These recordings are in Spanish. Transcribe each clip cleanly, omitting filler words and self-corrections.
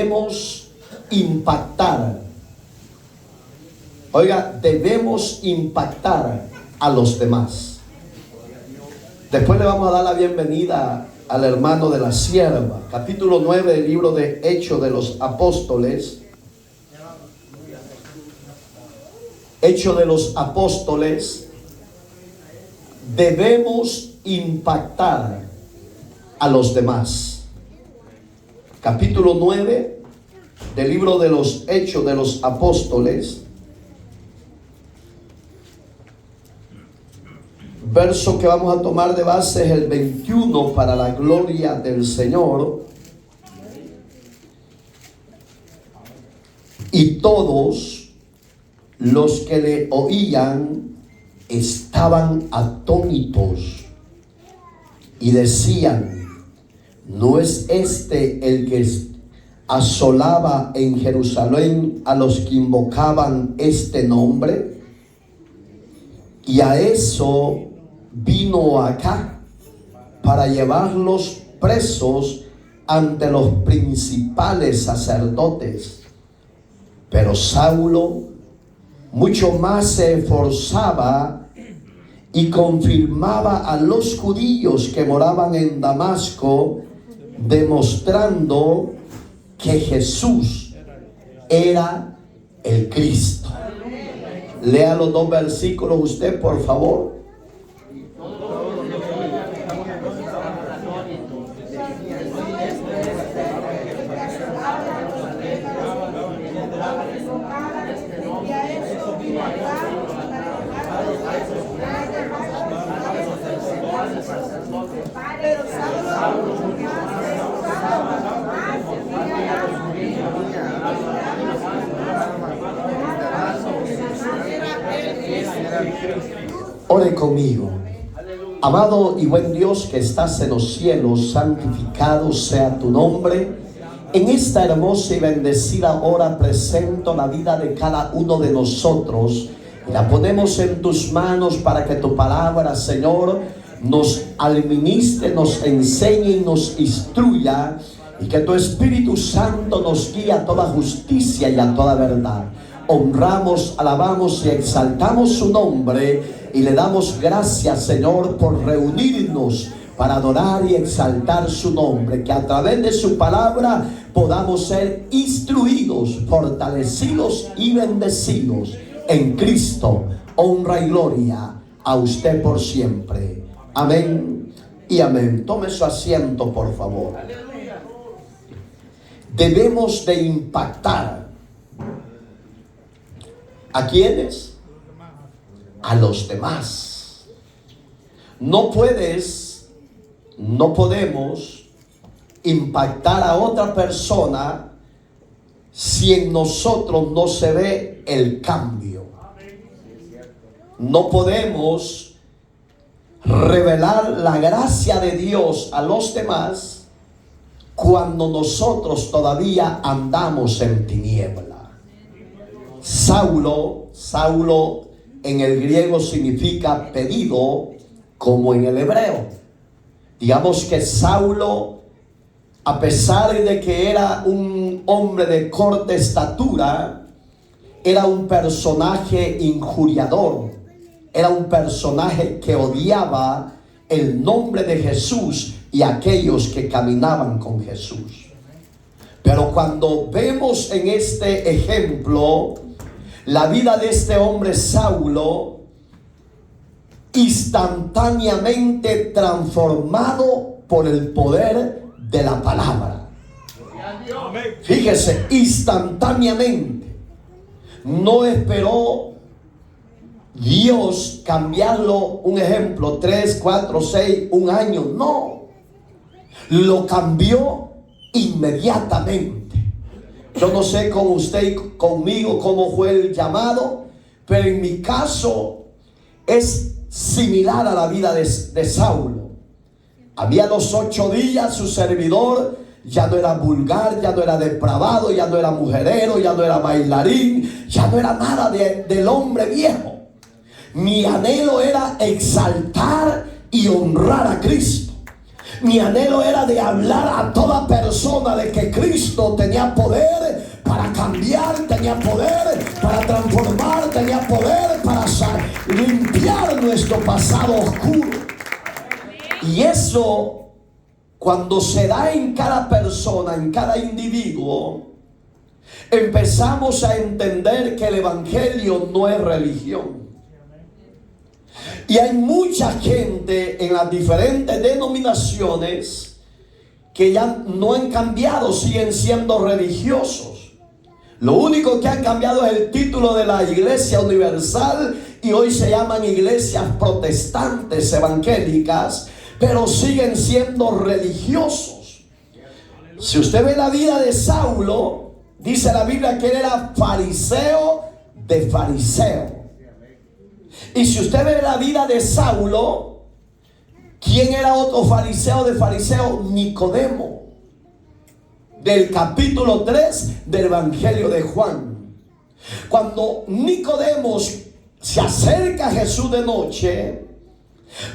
debemos impactar. Oiga, debemos impactar a los demás. Después le vamos a dar la bienvenida al hermano de la sierva. Capítulo 9 del libro de Hechos de los Apóstoles. Hechos de los Apóstoles. Debemos impactar a los demás. Capítulo 9 del libro de los Hechos de los Apóstoles. Verso que vamos a tomar de base es el 21, para la gloria del Señor. Y todos los que le oían estaban atónitos y decían: ¿no es este el que asolaba en Jerusalén a los que invocaban este nombre? Y a eso vino acá, para llevarlos presos ante los principales sacerdotes. Pero Saulo mucho más se esforzaba y confirmaba a los judíos que moraban en Damasco, demostrando que Jesús era el Cristo. Lea los dos versículos usted, por favor. Ore conmigo. Amado y buen Dios que estás en los cielos, santificado sea tu nombre. En esta hermosa y bendecida hora presento la vida de cada uno de nosotros. La ponemos en tus manos para que tu palabra, Señor, nos administre, nos enseñe y nos instruya, y que tu Espíritu Santo nos guíe a toda justicia y a toda verdad. Honramos, alabamos y exaltamos su nombre y le damos gracias, Señor, por reunirnos para adorar y exaltar su nombre. Que a través de su palabra podamos ser instruidos, fortalecidos y bendecidos en Cristo. Honra y gloria a usted por siempre. Amén y amén. Tome su asiento, por favor. Debemos de impactar. ¿A quiénes? A los demás. No podemos impactar a otra persona si en nosotros no se ve el cambio. No podemos revelar la gracia de Dios a los demás cuando nosotros todavía andamos en tiniebla. Saulo en el griego significa pedido, como en el hebreo. Digamos que Saulo, a pesar de que era un hombre de corta estatura, era un personaje injuriador, era un personaje que odiaba el nombre de Jesús y aquellos que caminaban con Jesús. Pero cuando vemos en este ejemplo la vida de este hombre Saulo, instantáneamente transformado por el poder de la palabra. Fíjese, instantáneamente. No esperó Dios cambiarlo, un ejemplo, 3, 4, 6, un año. No, lo cambió inmediatamente. Yo no sé con usted y conmigo cómo fue el llamado, pero en mi caso es similar a la vida de Saulo. Había los 8 días su servidor ya no era vulgar, ya no era depravado, ya no era mujerero, ya no era bailarín, ya no era nada del hombre viejo. Mi anhelo era exaltar y honrar a Cristo. Mi anhelo era de hablar a toda persona de que Cristo tenía poder para cambiar, tenía poder para transformar, tenía poder para limpiar nuestro pasado oscuro. Y eso, cuando se da en cada persona, en cada individuo, empezamos a entender que el evangelio no es religión. Y hay mucha gente en las diferentes denominaciones que ya no han cambiado, siguen siendo religiosos. Lo único que han cambiado es el título de la Iglesia Universal y hoy se llaman iglesias protestantes evangélicas, pero siguen siendo religiosos. Si usted ve la vida de Saulo, dice la Biblia que él era fariseo de fariseo. Y si usted ve la vida de Saulo, ¿quién era otro fariseo de fariseo? Nicodemo, del capítulo 3 del Evangelio de Juan. Cuando Nicodemo se acerca a Jesús de noche,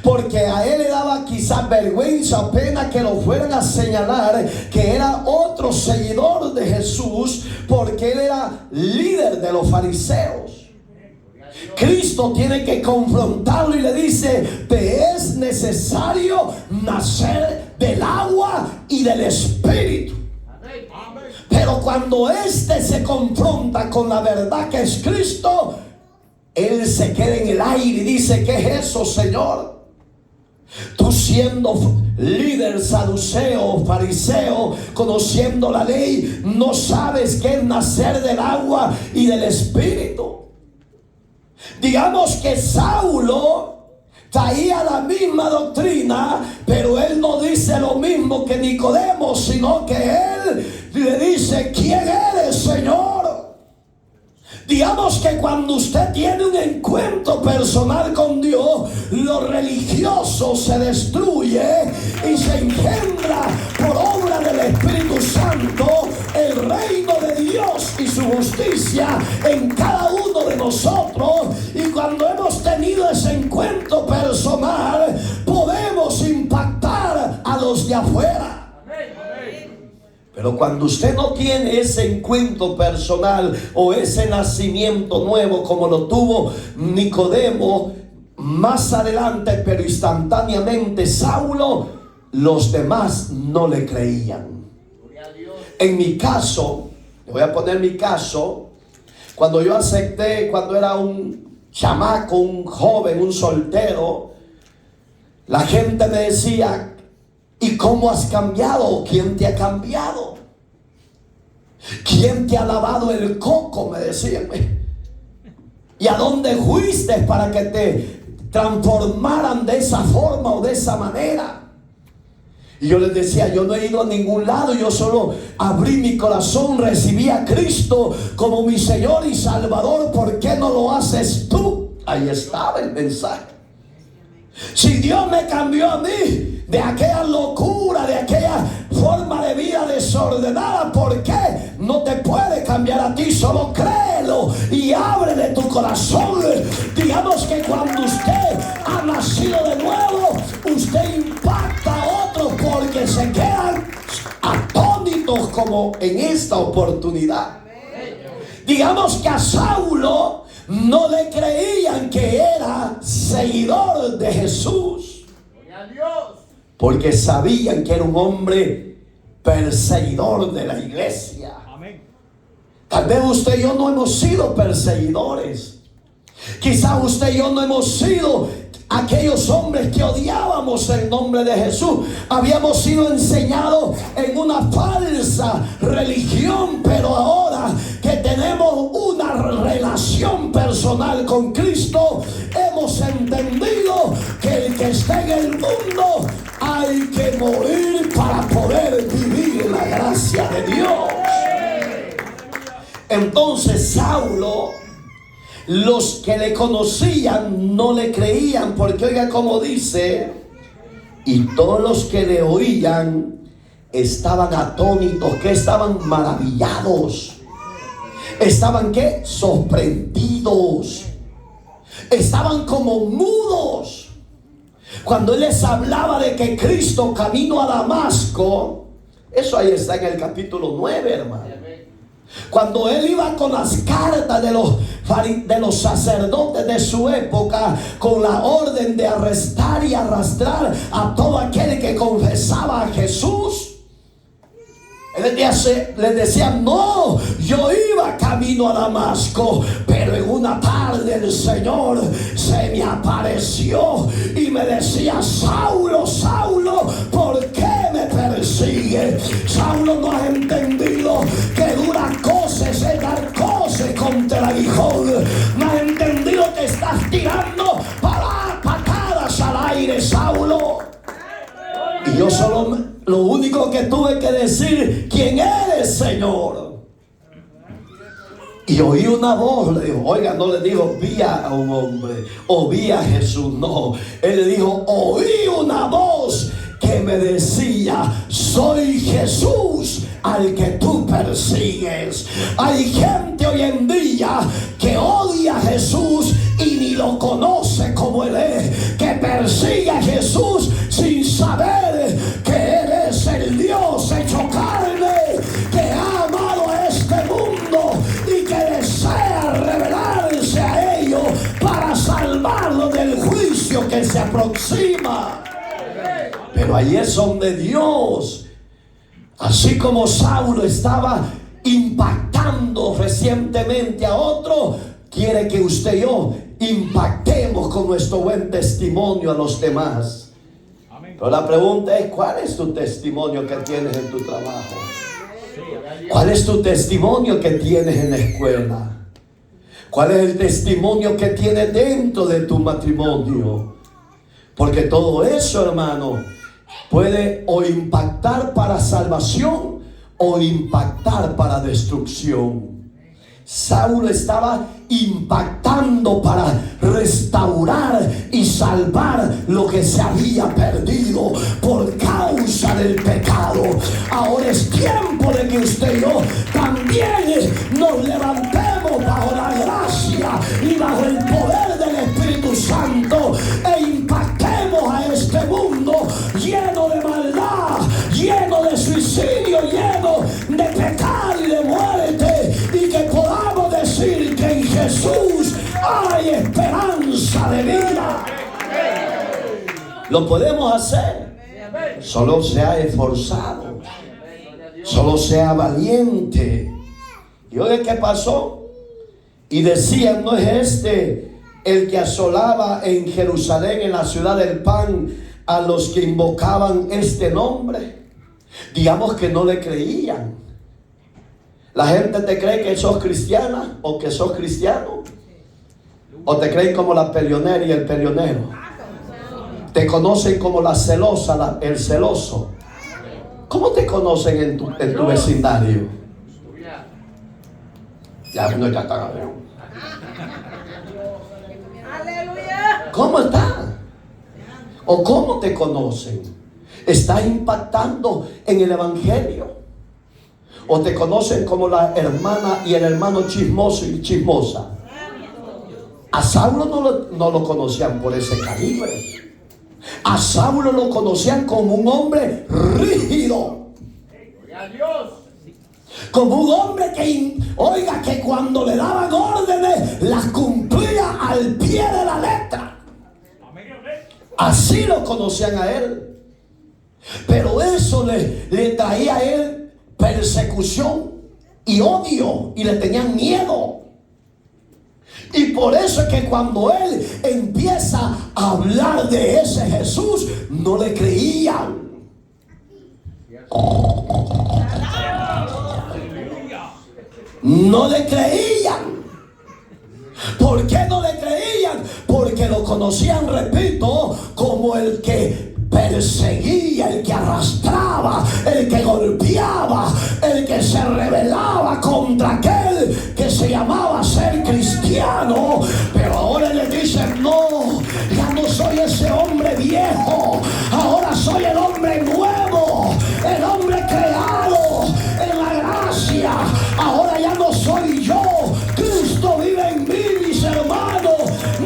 porque a él le daba quizás vergüenza, pena que lo fueran a señalar que era otro seguidor de Jesús, porque él era líder de los fariseos. Cristo tiene que confrontarlo y le dice: te es necesario nacer del agua y del Espíritu. Pero cuando éste se confronta con la verdad que es Cristo, él se queda en el aire y dice: ¿qué es eso, Señor? Tú siendo líder saduceo, fariseo, conociendo la ley, no sabes qué es nacer del agua y del Espíritu. Digamos que Saulo traía la misma doctrina, pero él no dice lo mismo que Nicodemo, sino que él le dice: ¿quién eres, Señor? Digamos que cuando usted tiene un encuentro personal con Dios, lo religioso se destruye y se engendra por obra del Espíritu Santo el reino de Dios y su justicia en cada uno de nosotros. Y cuando hemos tenido ese encuentro personal, podemos impactar a los de afuera. Pero cuando usted no tiene ese encuentro personal o ese nacimiento nuevo como lo tuvo Nicodemo más adelante, pero instantáneamente Saulo, los demás no le creían. En mi caso, le voy a poner mi caso, cuando yo acepté, cuando era un chamaco, un joven, un soltero, la gente me decía: ¿y cómo has cambiado? ¿Quién te ha cambiado? ¿Quién te ha lavado el coco? Me decían. ¿Y a dónde fuiste para que te transformaran de esa forma o de esa manera? Y yo les decía: yo no he ido a ningún lado, yo solo abrí mi corazón, recibí a Cristo como mi Señor y Salvador. ¿Por qué no lo haces tú? Ahí estaba el mensaje. Si Dios me cambió a mí de aquella locura, de aquella forma de vida desordenada, ¿por qué no te puede cambiar a ti? Solo créelo y ábrele tu corazón. Digamos que cuando usted ha nacido de nuevo, usted impacta a otros porque se quedan atónitos como en esta oportunidad. Digamos que a Saulo no le creían que era seguidor de Jesús, porque sabían que era un hombre perseguidor de la iglesia. Tal vez usted y yo no hemos sido perseguidores. Quizás usted y yo no hemos sido aquellos hombres que odiábamos el nombre de Jesús. Habíamos sido enseñados en una falsa religión, pero ahora que tenemos una relación personal con Cristo, hemos entendido que el que está en el mundo hay que morir para poder vivir la gracia de Dios. Entonces Saulo, los que le conocían no le creían, porque oiga como dice: y todos los que le oían estaban atónitos, que estaban maravillados, estaban ¿qué? Sorprendidos, estaban como mudos. Cuando él les hablaba de que Cristo camino a Damasco, eso ahí está en el capítulo 9, hermano. Cuando él iba con las cartas de los sacerdotes de su época, con la orden de arrestar y arrastrar a todo aquel que confesaba a Jesús, él les decía: no, yo iba camino a Damasco, pero en una tarde el Señor se me apareció y me decía: Saulo, Saulo, ¿por qué me persigue? Saulo, no has entendido que dura coces es dar coces contra el aguijón. No has entendido que estás tirando patadas al aire, Saulo. Y yo lo único que tuve que decir: ¿quién eres, Señor? Y oí una voz. Le dijo: oiga, no le dijo vi a un hombre o vi a Jesús, no. Él le dijo: oí una voz que me decía: soy Jesús al que tú persigues. Hay gente hoy en día que odia a Jesús y ni lo conoce como él es, que persigue a Jesús sin saber que él es el Dios hecho carne, que ha amado a este mundo y que desea revelarse a ellos para salvarlo del juicio que se aproxima. Pero ahí es donde Dios, así como Saulo estaba impactando recientemente a otro, quiere que usted y yo impactemos con nuestro buen testimonio a los demás. Pero la pregunta es: ¿cuál es tu testimonio que tienes en tu trabajo? ¿Cuál es tu testimonio que tienes en la escuela? ¿Cuál es el testimonio que tienes dentro de tu matrimonio? Porque todo eso, hermano, puede o impactar para salvación o impactar para destrucción. Saulo estaba impactando para restaurar y salvar lo que se había perdido por causa del pecado. Ahora es tiempo de que usted y yo también nos levantemos bajo la gracia y bajo el poder del Espíritu Santo e impactemos a este mundo lleno de maldad, lleno de suicidio, lleno de pecado y de muerte, y que podamos decir que en Jesús hay esperanza de vida. Lo podemos hacer. Solo sea esforzado, solo sea valiente. ¿Y oye qué pasó? Y decían: ¿no es este el que asolaba en Jerusalén, en la ciudad del pan, a los que invocaban este nombre? Digamos que no le creían. La gente te cree que sos cristiana o que sos cristiano, o te creen como la peleonera y el peleonero. Te conocen como la celosa, el celoso. ¿Cómo te conocen en tu vecindario? Ya no, ya está. ¿Cómo está? ¿O cómo te conocen? ¿Estás impactando en el evangelio? ¿O te conocen como la hermana y el hermano chismoso y chismosa? A Saulo no lo conocían por ese calibre. A Saulo lo conocían como un hombre rígido, como un hombre que cuando le daban órdenes las cumplía al pie de la letra. Así lo conocían a él. Pero eso le traía a él persecución y odio, y le tenían miedo. Y por eso es que cuando él empieza a hablar de ese Jesús, no le creían. No le creían. ¿Por qué no le creían? Porque lo conocían, repito, como el que perseguía, el que arrastraba, el que golpeaba, el que se rebelaba contra aquel que se llamaba ser cristiano. Pero ahora le dicen: no, ya no soy ese hombre viejo, ahora soy el hombre nuevo, el hombre creado en la gracia. Ahora ya no soy yo, Cristo vive en mí, mis hermanos.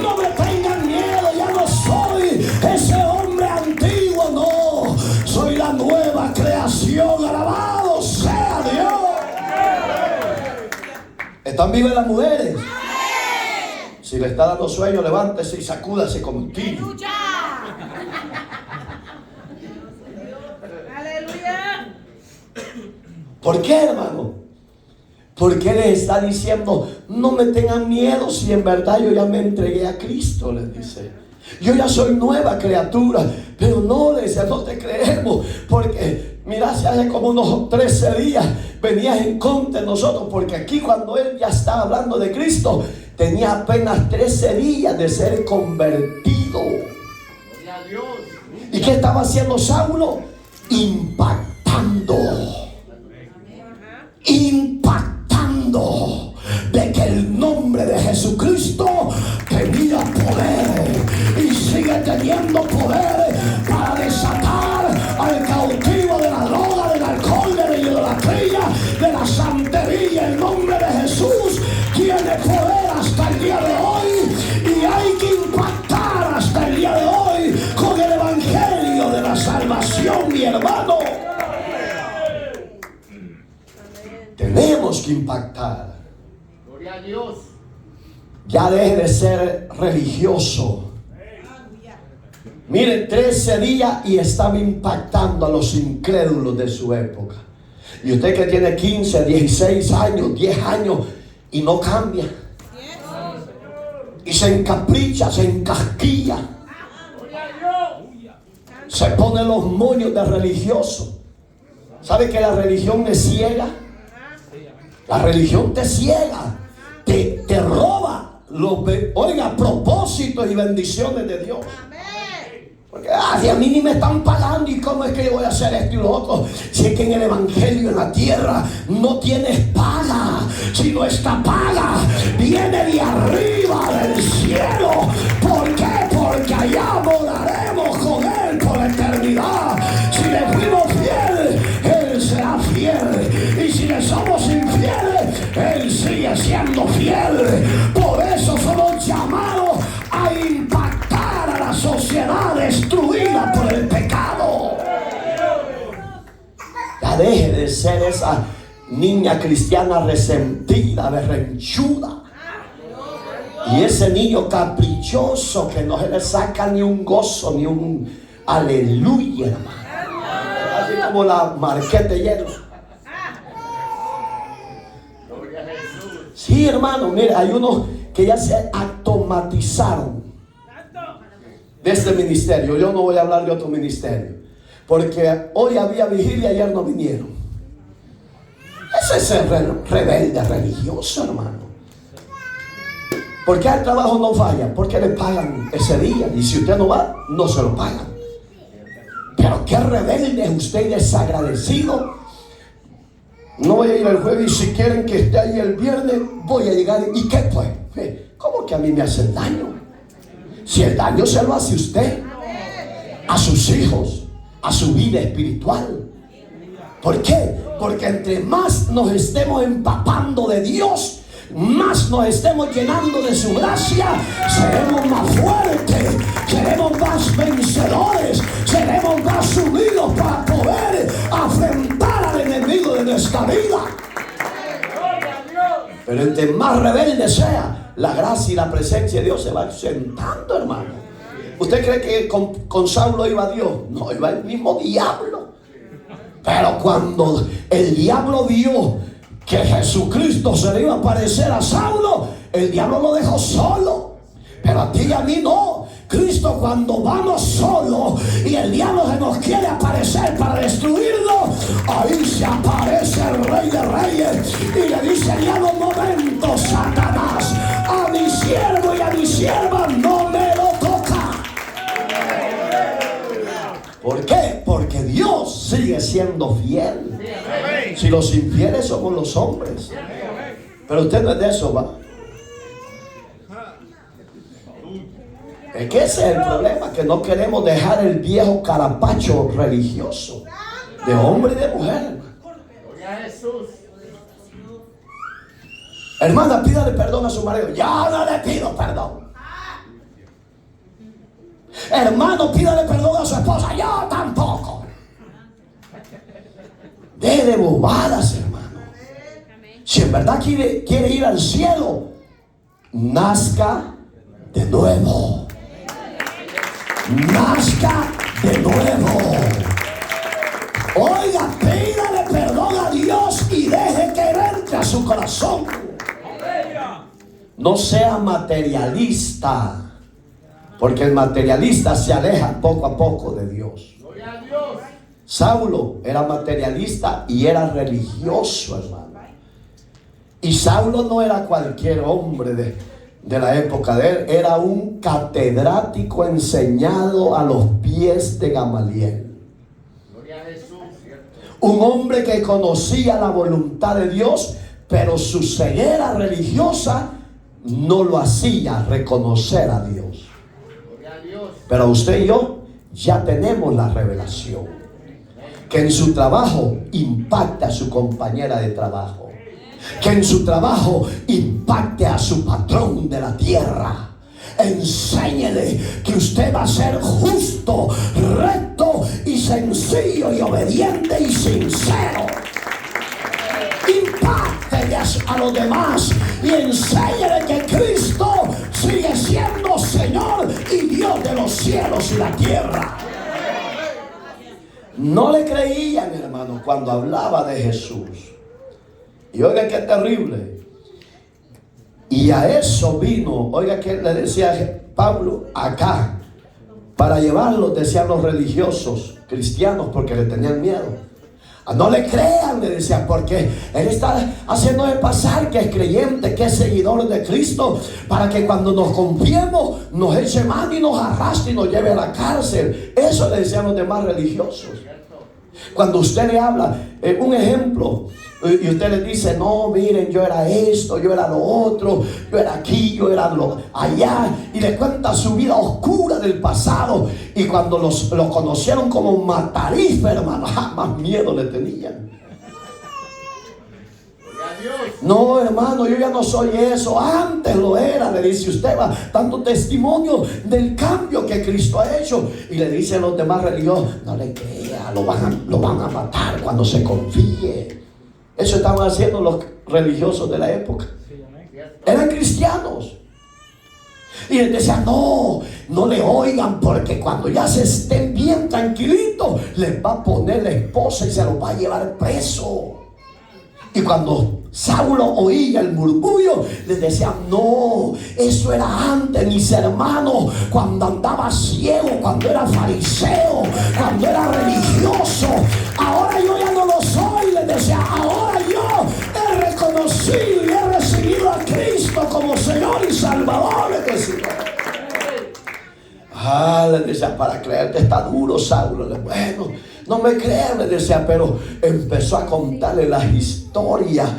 No me tengan miedo, ya no soy ese hombre ¿Están vivas las mujeres? Si le está dando sueño, levántese y sacúdase como un tiro. Aleluya. ¿Por qué, hermano? Porque les está diciendo, no me tengan miedo si en verdad yo ya me entregué a Cristo, les dice. Yo ya soy nueva criatura, pero no, les dice, no te creemos, porque mira, si hace como unos 13 días venías en contra de nosotros, porque aquí cuando él ya estaba hablando de Cristo, tenía apenas 13 días de ser convertido. ¿Y qué estaba haciendo Saulo? Impactando de que el nombre de Jesucristo tenía poder y sigue teniendo poder para desatar al cautivo de la droga, del alcohol, de la idolatría, de la santería. El nombre de Jesús tiene poder hasta el día de hoy y hay que impactar hasta el día de hoy con el evangelio de la salvación, mi hermano. Tenemos que impactar. Gloria a Dios. Ya deje de ser religioso. Miren, 13 días y estaba impactando a los incrédulos de su época. Y usted que tiene 15, 16 años, 10 años y no cambia. Y se encapricha, se encasquilla. Se pone los moños de religioso. ¿Sabe que la religión es ciega? La religión te ciega, te roba propósitos y bendiciones de Dios. Porque si a mí ni me están pagando, ¿y cómo es que yo voy a hacer esto y lo otro? Si es que en el evangelio, en la tierra, no tienes paga. Si no está paga, viene de arriba del cielo. ¿Por qué? Porque allá moraremos con Él por la eternidad. Si le fuimos fieles, Él será fiel. Y si le somos infieles, Él sigue siendo fiel. Por eso somos llamados a impactar a la sociedad destruida por el pecado. Ya deje de ser esa niña cristiana resentida, berrenchuda. Y ese niño caprichoso que no se le saca ni un gozo, ni un aleluya, hermano. Así como la marqueta de hielo. Sí, hermano, mira, hay unos que ya se automatizaron de este ministerio. Yo no voy a hablar de otro ministerio, porque hoy había vigilia y ayer no vinieron. Ese es el rebelde religioso, hermano. ¿Por qué el trabajo no falla? Porque le pagan ese día, y si usted no va, no se lo pagan. Pero qué rebelde es usted y desagradecido. No voy a ir el jueves, y si quieren que esté ahí el viernes, voy a llegar. ¿Y qué pues? ¿Cómo que a mí me hacen daño? Si el daño se lo hace usted, a sus hijos, a su vida espiritual. ¿Por qué? Porque entre más nos estemos empapando de Dios, más nos estemos llenando de su gracia, seremos más fuertes, seremos más vencedores, seremos más unidos para poder afrontar al enemigo de nuestra vida. Pero entre más rebelde sea, la gracia y la presencia de Dios se va ausentando, hermano. ¿Usted cree que con Saulo iba Dios? No, iba el mismo diablo. Pero cuando el diablo vio que Jesucristo se le iba a aparecer a Saulo, el diablo lo dejó solo. Pero a ti y a mí no. Cristo, cuando vamos solos y el diablo se nos quiere aparecer para destruirnos, ahí se aparece el Rey de Reyes y le dice: ya no momento, Satanás, a mi siervo y a mi sierva no me lo toca. ¿Por qué? Porque Dios sigue siendo fiel. Si los infieles somos los hombres. Pero usted no es de eso, ¿va? Es que ese es el problema, que no queremos dejar el viejo carapacho religioso de hombre y de mujer. Hermana, pídale perdón a su marido. Ya no le pido perdón. Hermano, pídale perdón a su esposa. Yo tampoco. De bobadas, hermano. Si en verdad quiere ir al cielo, nazca de nuevo. Nazca de nuevo. Oiga, pídale perdón a Dios y deje que entre a su corazón. No sea materialista, porque el materialista se aleja poco a poco de Dios. Saulo era materialista y era religioso, hermano. Y Saulo no era cualquier hombre de la época de él. Era un catedrático enseñado a los pies de Gamaliel. Un hombre que conocía la voluntad de Dios, pero su ceguera religiosa no lo hacía reconocer a Dios. Pero usted y yo ya tenemos la revelación, que en su trabajo impacte a su compañera de trabajo, que en su trabajo impacte a su patrón de la tierra. Enséñele que usted va a ser justo, recto y sencillo y obediente y sincero. Impacte a los demás y enséñele que Cristo sigue siendo Señor y Dios de los cielos y la tierra. No le creían, hermano, cuando hablaba de Jesús. Y oiga qué terrible. Y a eso vino, oiga que le decía Pablo acá, para llevarlos, decían los religiosos cristianos, porque le tenían miedo. No le crean, le decía, porque él está haciendo de pasar que es creyente, que es seguidor de Cristo, para que cuando nos confiemos nos eche mano y nos arrastre y nos lleve a la cárcel. Eso le decían los demás religiosos. Cuando usted le habla, un ejemplo, y usted le dice, no, miren, yo era esto, yo era lo otro, yo era aquí, yo era lo allá, y le cuenta su vida oscura del pasado. Y cuando los conocieron como matarife, hermano, más miedo le tenían. No, hermano, yo ya no soy eso, antes lo era. Le dice, usted va dando testimonio del cambio que Cristo ha hecho. Y le dicen los demás religiosos, no le crea, lo van a matar cuando se confíe. Eso estaban haciendo los religiosos de la época. Eran cristianos. Y les decían, no le oigan, porque cuando ya se estén bien tranquilitos, les va a poner la esposa y se los va a llevar preso. Y cuando Saulo oía el murmullo, les decían, no, eso era antes, mis hermanos, cuando andaba ciego, cuando era fariseo, cuando era religioso. Ahora yo ya no lo soy, les decía, ahora yo he reconocido y he recibido a Cristo como Señor y Salvador, les decía. Les decía, para creerte está duro, Saulo. Bueno, no me crean, les decía, pero empezó a contarle las historias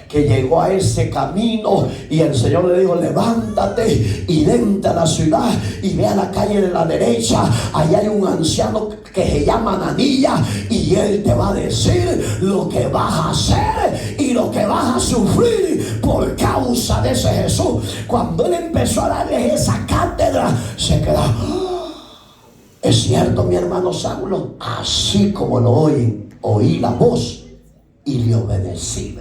que llegó a ese camino, y el Señor le dijo, levántate y vente a la ciudad y ve a la calle de la derecha, allá hay un anciano que se llama Ananías, y él te va a decir lo que vas a hacer y lo que vas a sufrir por causa de ese Jesús. Cuando él empezó a darles esa cátedra, se quedó, es cierto, mi hermano Saulo, así como lo oí la voz y le obedecí.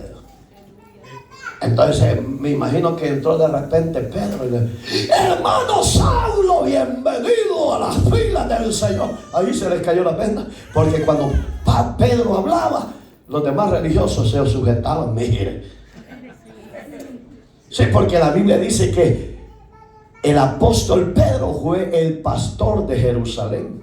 Entonces me imagino que entró de repente Pedro y le, hermano Saulo, bienvenido a las filas del Señor. Ahí se les cayó la venda, porque cuando Pedro hablaba, los demás religiosos se sujetaban. Mire, sí, porque la Biblia dice que el apóstol Pedro fue el pastor de Jerusalén,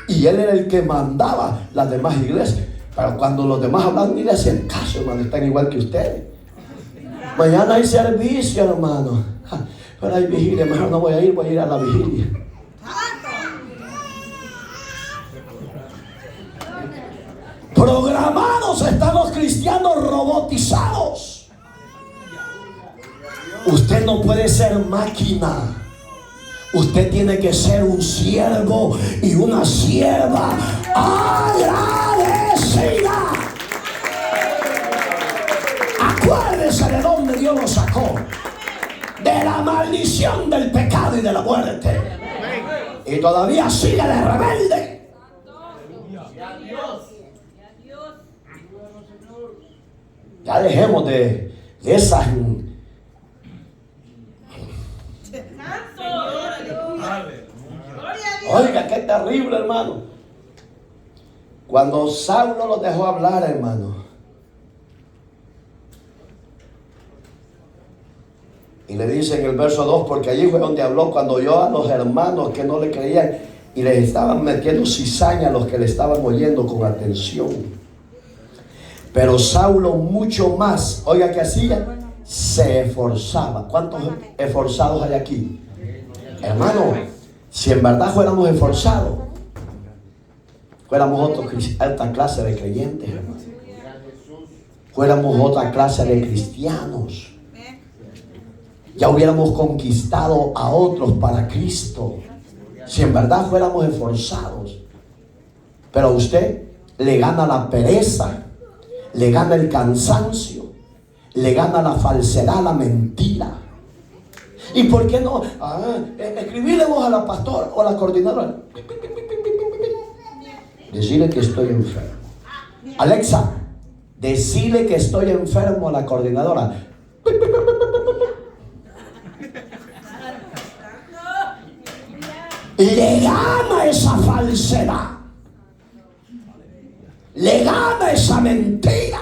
y él era el que mandaba las demás iglesias. Pero cuando los demás hablaban, ni le hacían caso, hermano, están igual que ustedes. Mañana hay servicio, hermano, pero hay vigilia, mejor no voy a ir a la vigilia. Programados están los cristianos, robotizados. Usted no puede ser máquina. Usted tiene que ser un siervo y una sierva agradecida. Acuérdese de dónde Dios lo sacó, de la maldición del pecado y de la muerte, y todavía sigue de rebelde. Ya dejemos de Esas. Oiga, qué terrible, hermano. Cuando Saulo los dejó hablar, hermano, y le dice en el verso 2, porque allí fue donde habló cuando oyó a los hermanos que no le creían y les estaban metiendo cizaña a los que le estaban oyendo con atención. Pero Saulo mucho más, oiga, ¿qué hacía? Se esforzaba. ¿Cuántos esforzados hay aquí? Hermano, si en verdad fuéramos esforzados, fuéramos otra clase de creyentes, hermano. Fuéramos otra clase de cristianos. Ya hubiéramos conquistado a otros para Cristo. Si en verdad fuéramos esforzados. Pero a usted le gana la pereza, le gana el cansancio, le gana la falsedad, la mentira. ¿Y por qué no? Escribirle vos a la pastora o a la coordinadora. Decirle que estoy enfermo. Alexa, decirle que estoy enfermo a la coordinadora. Le gana esa falsedad. Le gana esa mentira.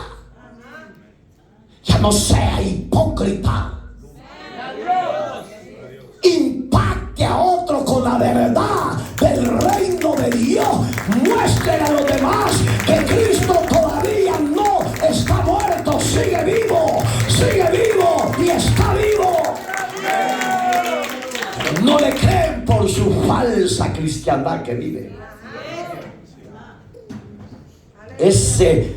Ya no sea hipócrita. Impacte a otro con la verdad del reino de Dios. Muestre a los demás que Cristo todavía no está muerto. Sigue vivo y está vivo. No le creen por su falsa cristiandad que vive. Ese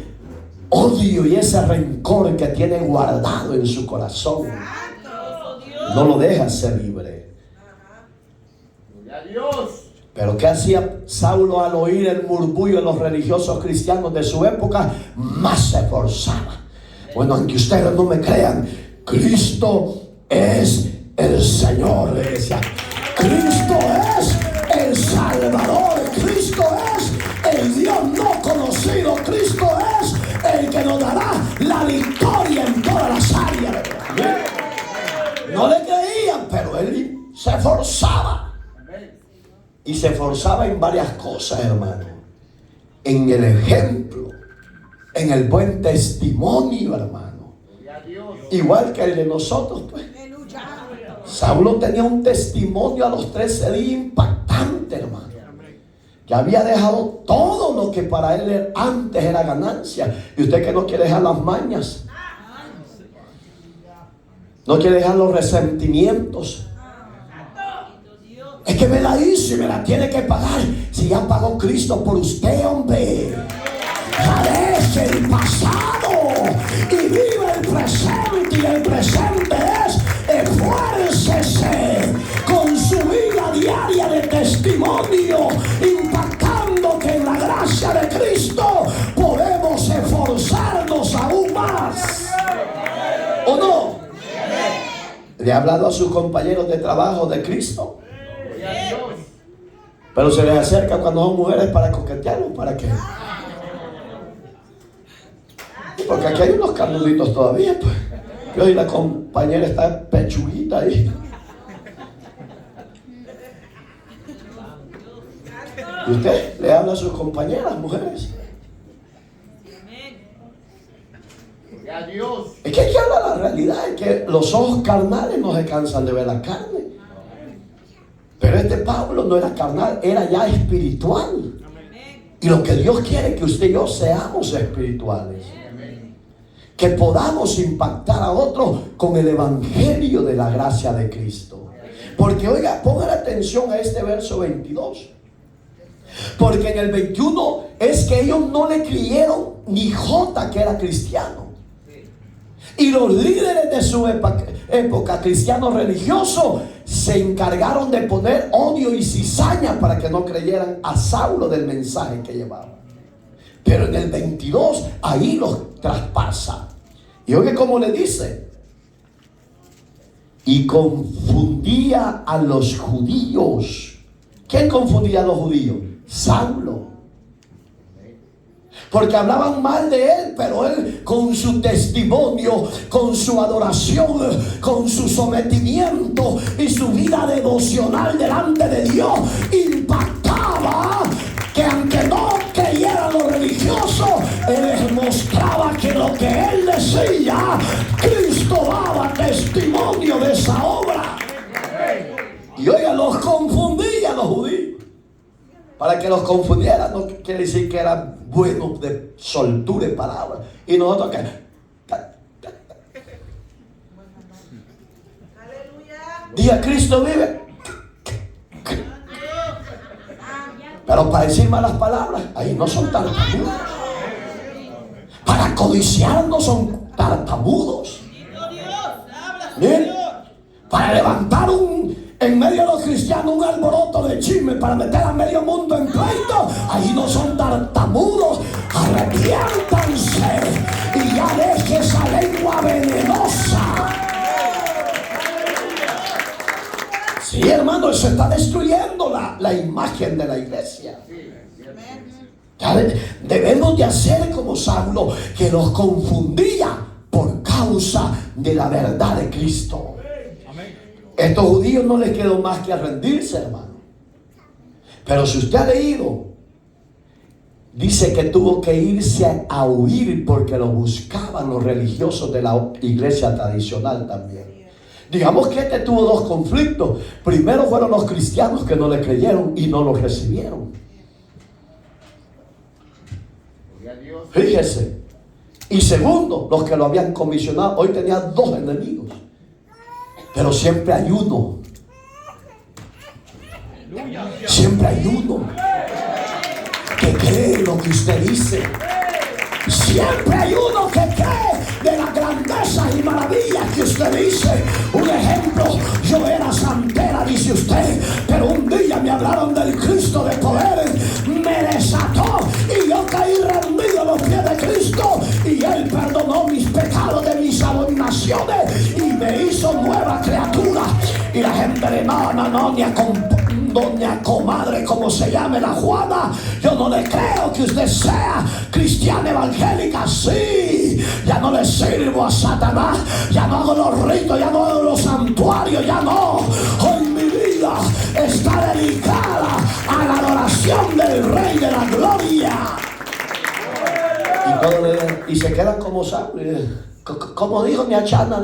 odio y ese rencor que tiene guardado en su corazón no lo deja ser libre. Pero ¿qué hacía Saulo al oír el murmullo de los religiosos cristianos de su época? Más se esforzaba. Bueno, aunque ustedes no me crean, Cristo es el Señor. Le decía, Cristo es el Salvador. Cristo es el Dios no conocido. Cristo es el que nos dará la victoria en todas las áreas. No le creían, pero él se esforzaba. Y se esforzaba en varias cosas, hermano. En el ejemplo, en el buen testimonio, hermano. Igual que el de nosotros, pues. Saulo tenía un testimonio a los 13 días impactante, hermano. Que había dejado todo lo que para él antes era ganancia. Y usted que no quiere dejar las mañas, no quiere dejar los resentimientos. Es que me la hizo y me la tiene que pagar. Si ya pagó Cristo por usted, hombre. Ya deje el pasado y vive el presente. Y el presente es: esfuércese con su vida diaria de testimonio, impactando que en la gracia de Cristo podemos esforzarnos aún más. ¿O no? ¿Le ha hablado a sus compañeros de trabajo de Cristo? Pero se les acerca cuando son mujeres para coquetearlos. ¿Para qué? Porque aquí hay unos carnuditos todavía, pues. Y hoy la compañera está pechuguita ahí. ¿Y usted le habla a sus compañeras, mujeres? Es que hay que hablar la realidad. Es que los ojos carnales no se cansan de ver la carne. Pero este Pablo no era carnal, era ya espiritual. Y lo que Dios quiere es que usted y yo seamos espirituales. Que podamos impactar a otros con el evangelio de la gracia de Cristo. Porque oiga, pongan atención a este verso 22. Porque en el 21 es que ellos no le creyeron ni jota que era cristiano. Y los líderes de su época, cristianos religiosos, se encargaron de poner odio y cizaña para que no creyeran a Saulo del mensaje que llevaba. Pero en el 22, ahí los traspasa. Y oye cómo le dice: y confundía a los judíos. ¿Quién confundía a los judíos? Saulo. porque hablaban mal de él, pero él con su testimonio, con su adoración, con su sometimiento y su vida devocional delante de Dios, impactaba que aunque no creyera lo religioso, él les mostraba que lo que él decía, Cristo daba testimonio de esa obra. Y oiga, los confundía a los judíos. Para que los confundiera no quiere decir que eran buenos de soltura y palabras. Y nosotros que... Diga, Cristo vive. Pero para decir malas palabras, ahí no son tartamudos. Para codiciar no son tartamudos. Bien, para levantar en medio de los cristianos un alboroto de chisme, para meter a medio mundo en pleito, ahí no son tartamudos. Arrepiéntanse y ya deje esa lengua venenosa. Sí, hermano, eso está destruyendo la imagen de la iglesia. Debemos de hacer como Saulo, que los confundía por causa de la verdad de Cristo. Estos judíos no les quedó más que a rendirse, hermano. Pero si usted ha leído, dice que tuvo que irse a huir porque lo buscaban los religiosos de la iglesia tradicional también. Digamos que este tuvo dos conflictos. Primero fueron los cristianos que no le creyeron y no lo recibieron. Fíjese. Y segundo, los que lo habían comisionado. Hoy tenía dos enemigos, pero siempre hay uno. Siempre hay uno que cree lo que usted dice. Siempre hay uno que cree de las grandezas y maravillas que usted dice. Un ejemplo, yo era santera, dice usted, pero un día me hablaron del Cristo de poder, me desató y yo caí rendido a los pies de Cristo, y Él perdonó mis pecados de mis abominaciones y me hizo nueva criatura. Y la gente de no, ni a doña comadre, como se llame la Juana, yo no le creo que usted sea cristiana evangélica. Sí, ya no le sirvo a Satanás, ya no hago los ritos, ya no hago los santuarios, ya no. Hoy mi vida está dedicada a la adoración del Rey de la Gloria. Y se quedan como saben, como dijo mi achana,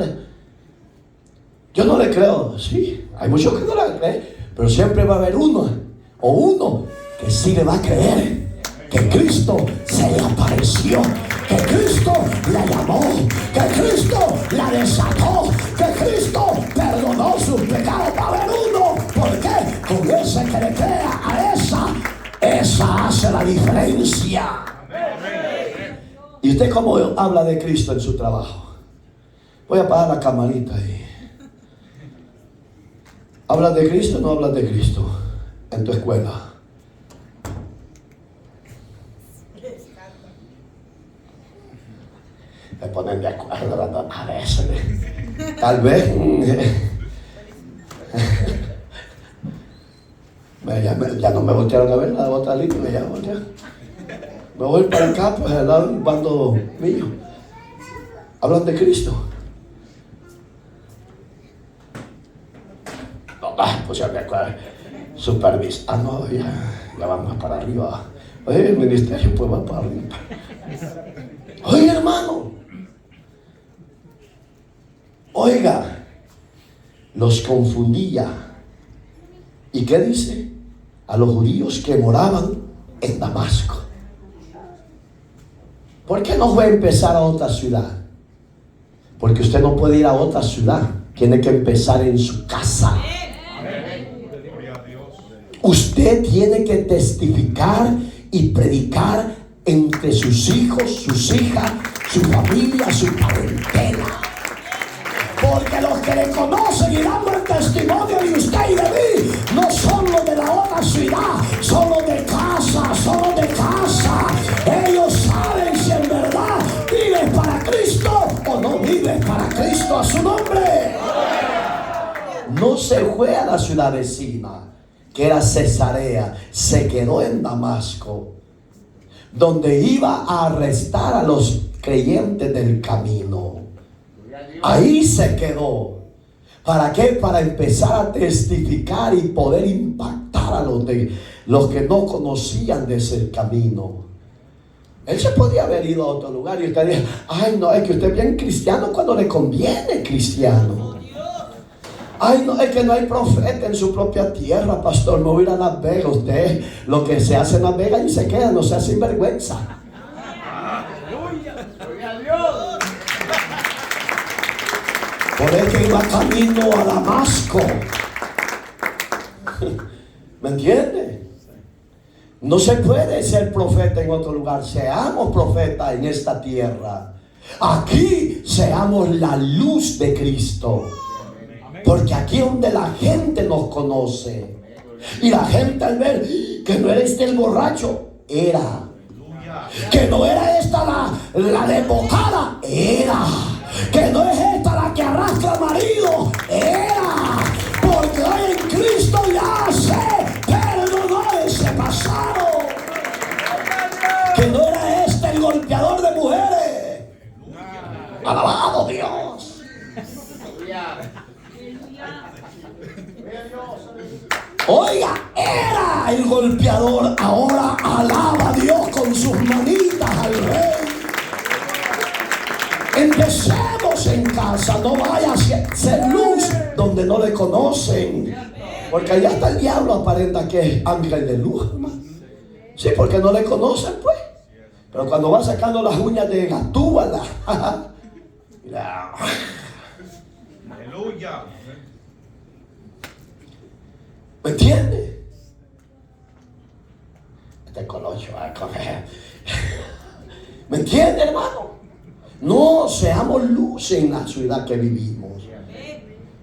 yo no le creo. Sí, hay muchos que no le creen, pero siempre va a haber uno que sí le va a creer que Cristo se le apareció, que Cristo la llamó, que Cristo la desató, que Cristo perdonó sus pecados. Va a haber uno. ¿Por qué? Con ese que le crea a esa hace la diferencia. ¿Y usted cómo habla de Cristo en su trabajo? Voy a apagar la camarita ahí. ¿Hablas de Cristo o no hablas de Cristo en tu escuela? Me ponen de acuerdo a veces. Tal vez ya no me voltearon a ver la otra línea, ya voltearon. Me voy para acá, pues al lado del bando mío. Hablan de Cristo. Pues ya me acuerdo. Supervis. No, ya vamos para arriba. Oye, el ministerio pues va para arriba. Oye, hermano. Oiga, los confundía. ¿Y qué dice? A los judíos que moraban en Damasco. ¿Por qué no fue a empezar a otra ciudad? Porque usted no puede ir a otra ciudad. Tiene que empezar en su casa. Usted tiene que testificar y predicar entre sus hijos, sus hijas, su familia, su parentela. Porque los que le conocen y dan el testimonio de usted y de mí no son los de la otra ciudad, son los de casa, son los de casa. Ellos saben si en verdad vives para Cristo o no vives para Cristo. A su nombre. No se fue a la ciudad vecina, que era Cesarea, se quedó en Damasco. donde iba a arrestar a los creyentes del camino. Ahí se quedó. ¿Para qué? Para empezar a testificar y poder impactar a los que no conocían de ese camino. Él se podía haber ido a otro lugar y usted dice: ay, no, es que usted es bien cristiano cuando le conviene cristiano. Ay, no, es que no hay profeta en su propia tierra, pastor. Me voy a ir a Las Vegas. Usted, lo que se hace en Las Vegas y se queda, no sea sinvergüenza. Por eso iba camino a Damasco. ¿Me entiende? No se puede ser profeta en otro lugar. Seamos profetas en esta tierra. Aquí seamos la luz de Cristo. Porque aquí es donde la gente nos conoce. Y la gente al ver que no era este el borracho, era. Que no era esta la desbocada, era. Que no es esta la que arrastra al marido, era. Porque hoy en Cristo ya se perdonó ese pasado. Que no era este el golpeador de mujeres. Alabado Dios. Oiga, era el golpeador. Ahora alaba a Dios con sus manitas al rey. Empecemos en casa. No vaya a ser luz donde no le conocen. Porque allá está el diablo, aparenta que es ángel de luz, hermano. Sí, porque no le conocen, pues. Pero cuando va sacando las uñas de gatúbala, mira. Aleluya. ¿Me entiende? Este colocho va a coger. ¿Me entiende, hermano? No seamos luz en la ciudad que vivimos.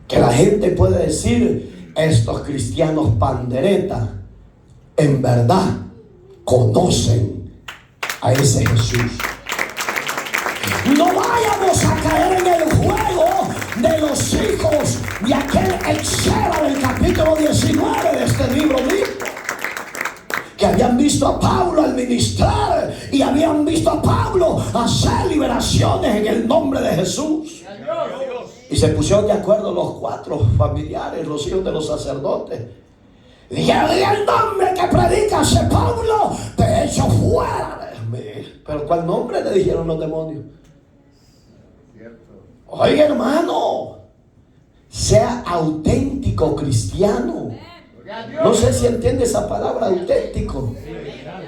Que la gente puede decir: estos cristianos panderetas en verdad conocen a ese Jesús. No vayamos a caer en el juego de los hijos de aquel Exera del capítulo 19 de este libro mismo, que habían visto a Pablo al ministrar y habían visto a Pablo hacer liberaciones en el nombre de Jesús. Y se pusieron de acuerdo los 4 familiares, los hijos de los sacerdotes. Y dijeron: en el nombre que predica ese Pablo, te echo fuera de mí. Pero ¿cuál nombre le dijeron los demonios? Oiga, hermano, sea auténtico cristiano. No sé si entiende esa palabra, auténtico.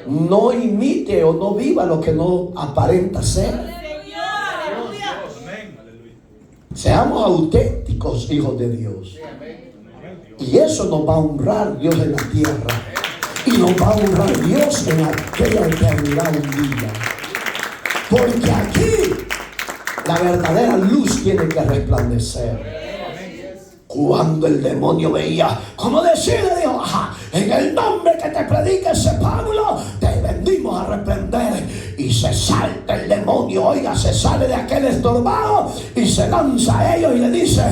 No imite o no viva lo que no aparenta ser. Seamos auténticos hijos de Dios. Y eso nos va a honrar Dios en la tierra. Y nos va a honrar Dios en aquella eternidad un día. Porque aquí la verdadera luz tiene que resplandecer. Cuando el demonio veía, como decirle, dijo: ajá, en el nombre que te predica ese Pablo, te venimos a reprender. Y se salta el demonio, oiga, se sale de aquel estorbado y se lanza a ellos y le dice: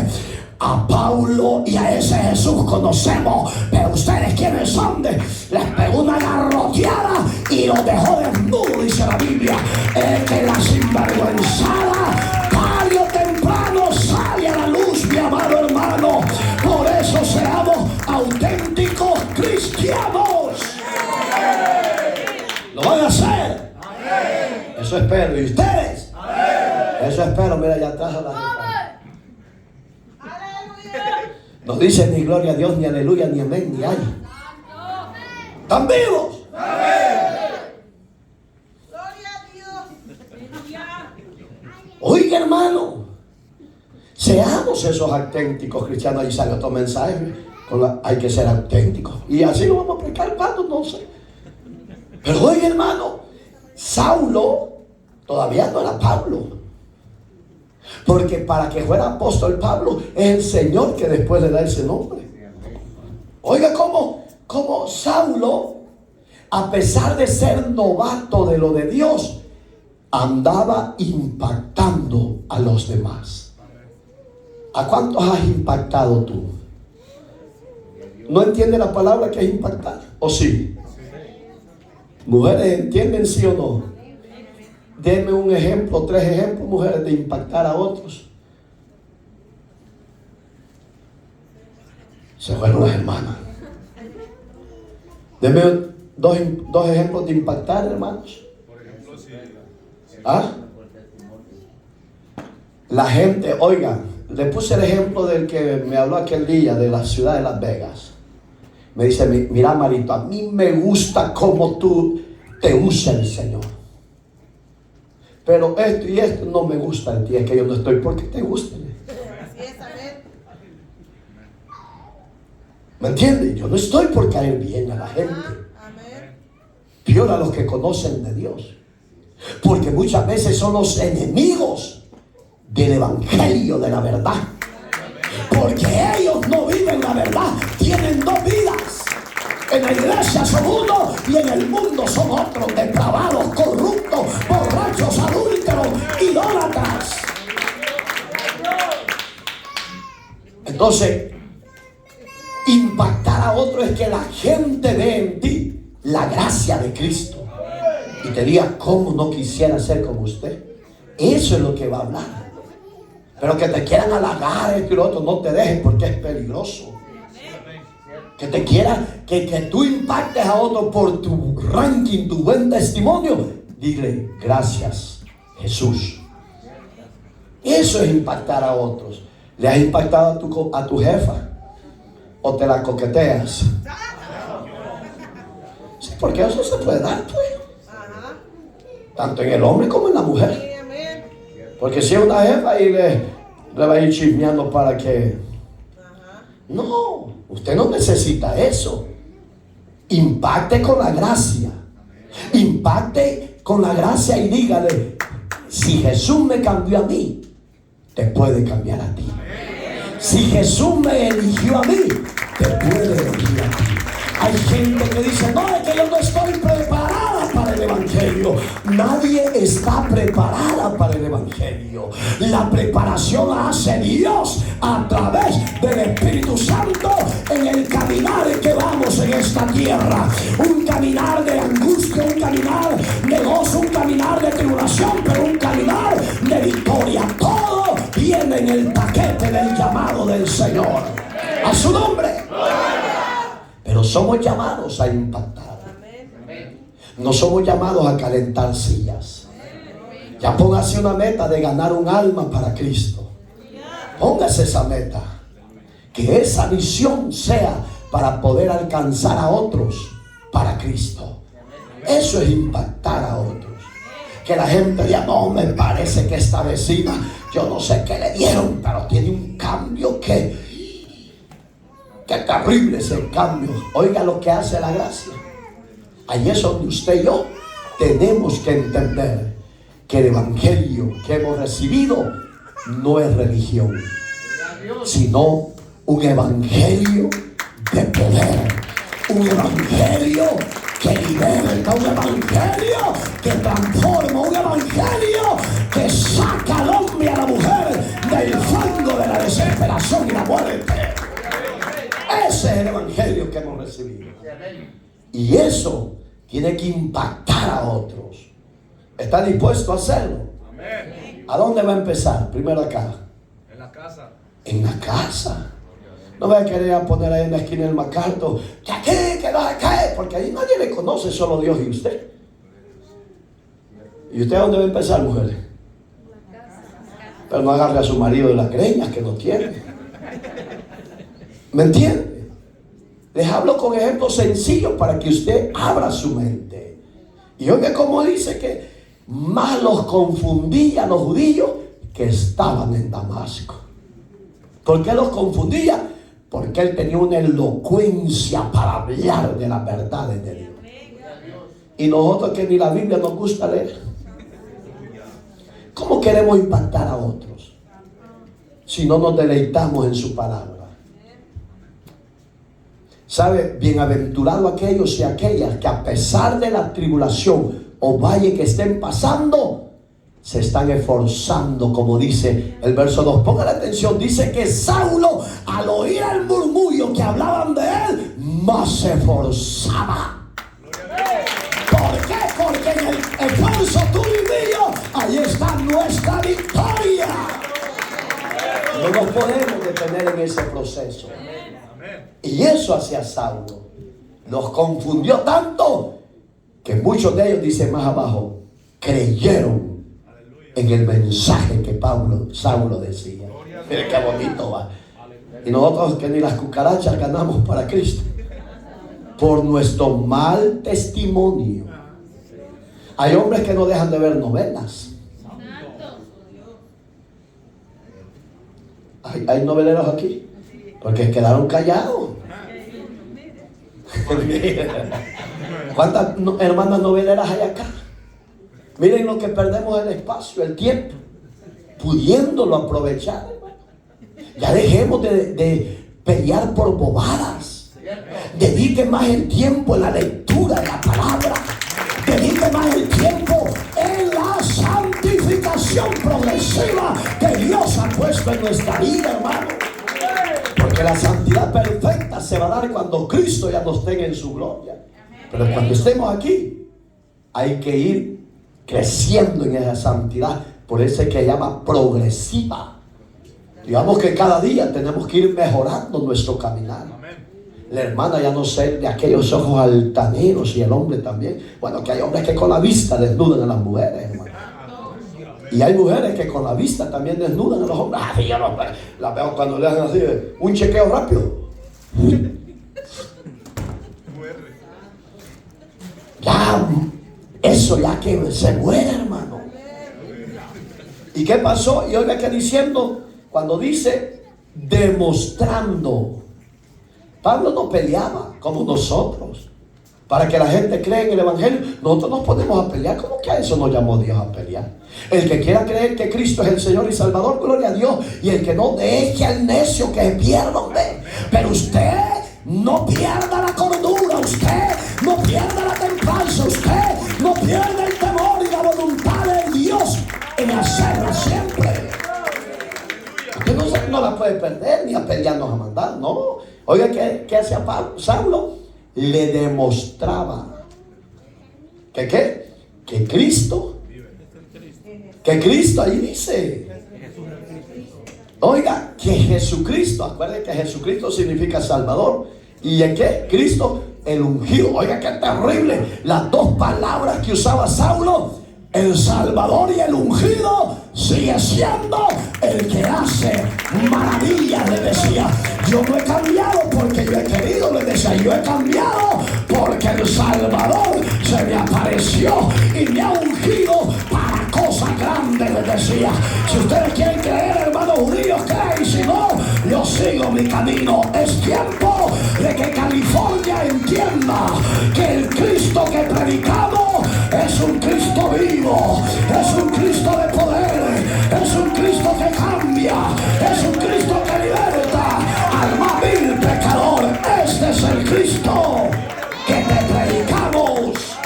a Pablo y a ese Jesús conocemos, pero ustedes quiénes son. Les pegó una garroteada y los dejó desnudos, dice la Biblia. Es que la sinvergüenzada tarde o temprano sale a la luz, mi amado hermano. Por eso seamos auténticos cristianos. ¿Lo van a hacer? Eso espero. ¿Y ustedes? Eso espero. Mira, allá atrás a la gente. No dicen ni gloria a Dios, ni aleluya, ni amén, ni ay. ¿Están vivos? Gloria a Dios. Oiga, hermano, seamos esos auténticos cristianos. Ahí sale otro mensaje. Hay que ser auténticos. Y así lo vamos a aplicar, hermano, no sé. Pero oiga, hermano, Saulo todavía no era Pablo. Porque para que fuera apóstol Pablo, es el Señor que después le da ese nombre. Oiga, como Saulo, a pesar de ser novato de lo de Dios, andaba impactando a los demás. ¿A cuántos has impactado tú? ¿No entiende la palabra que es impactar? ¿O sí? Mujeres, ¿entienden sí o no? Denme un ejemplo, 3 ejemplos, mujeres, de impactar a otros. Se fueron las hermanas. Denme dos ejemplos de impactar, hermanos. ¿Ah? La gente, oigan, le puse el ejemplo del que me habló aquel día de la ciudad de Las Vegas. Me dice, mira Marito, a mí me gusta cómo tú te usa el Señor. Pero esto y esto no me gusta de ti, es que yo no estoy porque te guste. Así es, amén. ¿Me entiendes? Yo no estoy por caer bien a la gente. Amén. Peor a los que conocen de Dios. Porque muchas veces son los enemigos del evangelio de la verdad. Porque ellos no viven la verdad. Tienen 2 vidas. En la iglesia son uno y en el mundo son otros. Depravados, corruptos, borrachos, adúlteros, idólatras. Entonces, impactar a otro es que la gente ve en ti la gracia de Cristo y te diga, ¿cómo no quisiera ser como usted? Eso es lo que va a hablar. Pero que te quieran halagar esto y lo otro, no te dejes porque es peligroso. Que te quieran, que tú impactes a otro por tu ranking, tu buen testimonio. Dile, gracias, Jesús. Eso es impactar a otros. ¿Le has impactado a tu jefa? ¿O te la coqueteas? Sí, porque eso se puede dar, pues. Tanto en el hombre como en la mujer. Porque si es una jefa y le va a ir chismeando para que... No, usted no necesita eso. Impacte con la gracia. Impacte con la gracia y dígale, si Jesús me cambió a mí, te puede cambiar a ti. Si Jesús me eligió a mí, te puede elegir a ti. Hay gente que dice, no, es que yo no estoy preparada para el evangelio. Nadie está preparada para el evangelio. La preparación la hace Dios a través del Espíritu Santo en el caminar que vamos en esta tierra. Un caminar de angustia, un caminar de gozo, un caminar de tribulación, pero un caminar de victoria. Todo viene en el paquete del llamado del Señor. A su nombre. Pero somos llamados a impactar. No somos llamados a calentar sillas. Ya póngase una meta de ganar un alma para Cristo. Póngase esa meta. Que esa visión sea para poder alcanzar a otros para Cristo. Eso es impactar a otros. Que la gente diga, no, me parece que esta vecina, yo no sé qué le dieron, pero tiene un cambio que... Qué terrible es el cambio. Oiga lo que hace la gracia. Ahí es donde usted y yo tenemos que entender que el evangelio que hemos recibido no es religión, sino un evangelio de poder, un evangelio que liberta, un evangelio que transforma, un evangelio que saca al hombre y a la mujer del fango de la desesperación y la muerte. Ese es el evangelio que hemos recibido. Y eso tiene que impactar a otros. ¿Está dispuesto a hacerlo? ¿A dónde va a empezar? Primero acá. En la casa. En la casa. No va a querer poner ahí en la esquina del MacArthur, que aquí, que no se cae, porque ahí nadie le conoce, solo Dios y usted. ¿Y usted a dónde va a empezar, mujeres? Pero no agarre a su marido de las greñas que no tiene. ¿Me entiende? Les hablo con ejemplos sencillos para que usted abra su mente. Y oiga cómo dice que más los confundía a los judíos que estaban en Damasco. ¿Por qué los confundía? Porque él tenía una elocuencia para hablar de las verdades de Dios. Y nosotros que ni la Biblia nos gusta leer. ¿Cómo queremos impactar a otros si no nos deleitamos en su palabra? ¿Sabe? Bienaventurado aquellos y aquellas que a pesar de la tribulación o valle que estén pasando, se están esforzando, como dice el verso 2. Pongan atención, dice que Saulo, al oír el murmullo que hablaban de él, más se esforzaba por descanso tuyo y mío, ahí está nuestra victoria. No nos podemos detener en ese proceso. Y eso hacía Saulo. Los confundió tanto que muchos de ellos, dicen más abajo, creyeron en el mensaje que Saulo decía. Mira qué bonito va. Y nosotros que ni las cucarachas ganamos para Cristo por nuestro mal testimonio. Hay hombres que no dejan de ver novelas. ¿Hay noveleros aquí? Porque quedaron callados. ¿Cuántas hermanas noveleras hay acá? Miren lo que perdemos, el espacio, el tiempo, pudiéndolo aprovechar. Ya dejemos de pelear por bobadas. Dedique más el tiempo en la lectura de la palabra. Dedique más el tiempo en la santificación progresiva que Dios ha puesto en nuestra vida, hermano. Porque la santidad perfecta se va a dar cuando Cristo ya nos tenga en su gloria. Pero cuando estemos aquí, hay que ir creciendo en esa santidad. Por eso es que llama progresiva. Digamos que cada día tenemos que ir mejorando nuestro caminar. La hermana ya no ser de aquellos ojos altaneros, y el hombre también. Bueno, que hay hombres que con la vista desnudan a las mujeres, hermano. Y hay mujeres que con la vista también desnudan a los hombres. Ah, yo no, la veo cuando le hacen así, un chequeo rápido. Ya, eso ya que se muere, hermano. ¿Y qué pasó? Y oiga que diciendo, cuando dice demostrando. Pablo no peleaba como nosotros para que la gente crea en el evangelio. Nosotros nos ponemos a pelear. ¿Cómo que a eso nos llamó Dios a pelear? El que quiera creer que Cristo es el Señor y Salvador, gloria a Dios. Y el que no, deje al necio que pierda, hombre. Pero usted no pierda la cordura, usted no pierda la templanza, usted no pierda el temor y la voluntad de Dios en hacerla siempre. Usted no la puede perder ni a pelearnos a mandar, no. Oiga, ¿qué hacía Saulo? Le demostraba que Cristo, ahí dice, oiga, que Jesucristo, acuérdense que Jesucristo significa Salvador, y en qué, Cristo el ungido. Oiga, qué terrible, las dos palabras que usaba Saulo, el Salvador y el ungido, sigue siendo el que hace maravillas, le decía. Yo no he cambiado porque yo he querido, le decía. Yo he cambiado porque el Salvador se me apareció y me ha ungido para cosas grandes, le decía. Si ustedes quieren creer, hermanos judíos, creen. Si no, yo sigo mi camino. Es tiempo de que California entienda que el Cristo que predicamos es un Cristo vivo, es un Cristo de poder, es un Cristo que cambia, es un Cristo que liberta al más vil pecador. Este es el Cristo que te predicamos.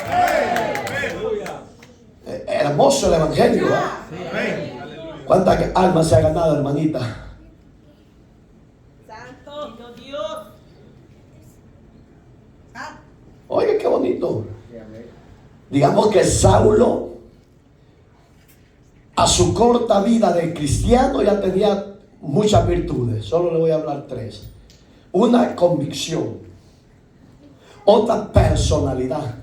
Hermoso el evangelio, ¿eh? ¿Cuántas almas se ha ganado, hermanita? Santo Dios. Oiga, qué bonito. Digamos que Saulo, a su corta vida de cristiano, ya tenía muchas virtudes. Solo le voy a hablar tres. Una, convicción. Otra, personalidad.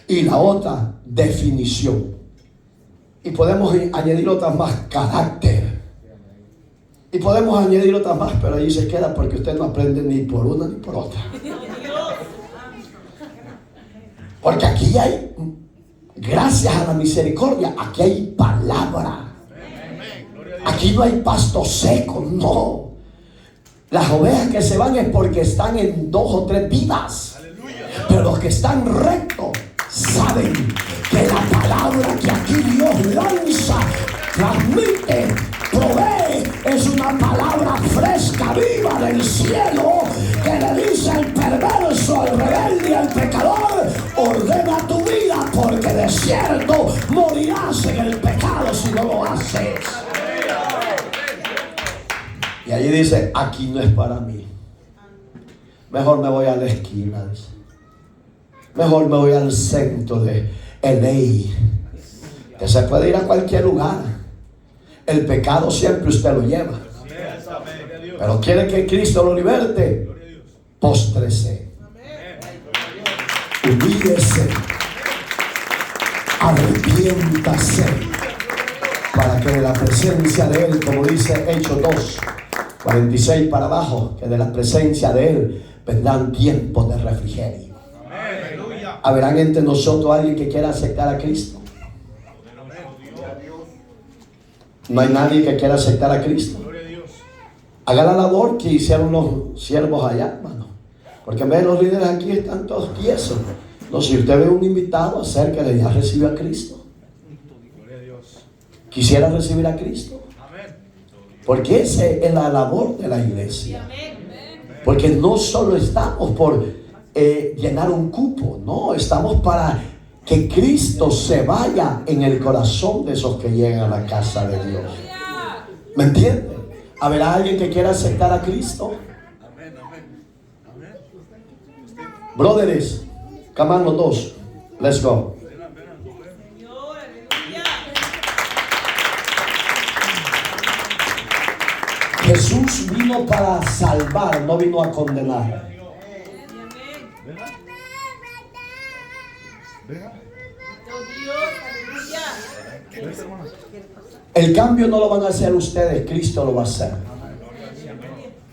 Y la otra, definición. Y podemos añadir otras más, carácter. Y podemos añadir otras más, pero ahí se queda porque usted no aprende ni por una ni por otra. Porque aquí hay, gracias a la misericordia, aquí hay palabra. Aquí no hay pasto seco, no. Las ovejas que se van es porque están en 2 o 3 vidas. Pero los que están rectos saben que la palabra que aquí Dios lanza, transmite, provee, es una palabra fresca, viva del cielo, que le dice al perverso, al rebelde, al pecador: ordena tu vida, porque de cierto morirás en el pecado si no lo haces. Y allí dice: aquí no es para mí. Mejor me voy a la esquina, dice. Mejor me voy al centro de LA. Que se puede ir a cualquier lugar. El pecado siempre usted lo lleva. Pero quiere que Cristo lo liberte. Póstrese. Humíllese. Arrepiéntase. Para que de la presencia de Él, como dice Hechos 2, 46 para abajo, que de la presencia de Él vendrán tiempos de refrigerio. Habrán entre nosotros alguien que quiera aceptar a Cristo. No hay nadie que quiera aceptar a Cristo. Haga la labor que hicieron los siervos allá, hermano. Porque en vez de los líderes aquí están todos tiesos. No, si usted ve un invitado, acérquele, ya recibió a Cristo. Quisiera recibir a Cristo. Porque esa es la labor de la iglesia. Porque no solo estamos por llenar un cupo, no, estamos para que Cristo se vaya en el corazón de esos que llegan a la casa de Dios. ¿Me entiende? ¿Habrá alguien que quiera aceptar a Cristo? Brothers, come on los dos. Let's go. Jesús vino para salvar, no vino a condenar. El cambio no lo van a hacer ustedes, Cristo lo va a hacer.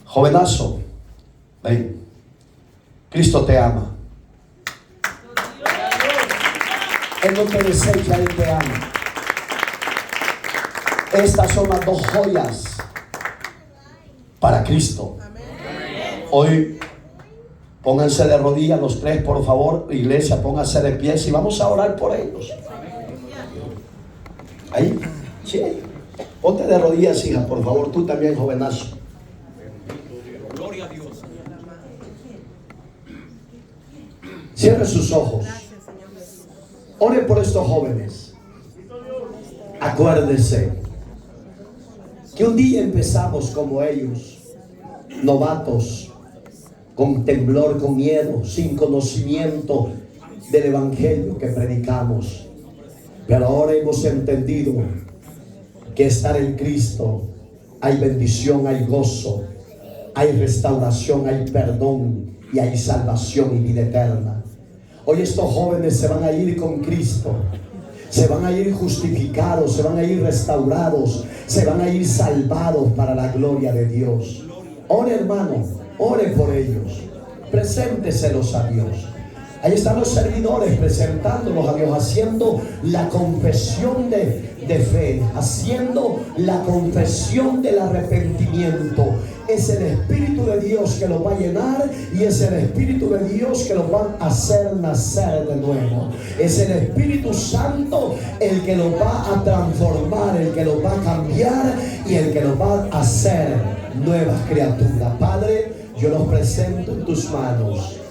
Jovenazo, ven. Cristo te ama. Él no te desecha, Él te ama. Estas son las dos joyas para Cristo. Hoy pónganse de rodillas los tres, por favor. Iglesia, pónganse de pie y vamos a orar por ellos. Ahí, sí. Ponte de rodillas, hija, por favor. Tú también, jovenazo. Gloria a Dios. Cierre sus ojos. Ore por estos jóvenes. Acuérdese que un día empezamos como ellos, novatos, con temblor, con miedo, sin conocimiento del evangelio que predicamos. Pero ahora hemos entendido que estar en Cristo hay bendición, hay gozo, hay restauración, hay perdón y hay salvación y vida eterna. Hoy estos jóvenes se van a ir con Cristo. Se van a ir justificados, se van a ir restaurados, se van a ir salvados para la gloria de Dios. Ore, hermano, ore por ellos. Presénteselos a Dios. Ahí están los servidores presentándolos a Dios, haciendo la confesión de fe, haciendo la confesión del arrepentimiento. Es el Espíritu de Dios que los va a llenar y es el Espíritu de Dios que los va a hacer nacer de nuevo. Es el Espíritu Santo el que los va a transformar, el que los va a cambiar y el que los va a hacer nuevas criaturas. Padre, yo los presento en tus manos.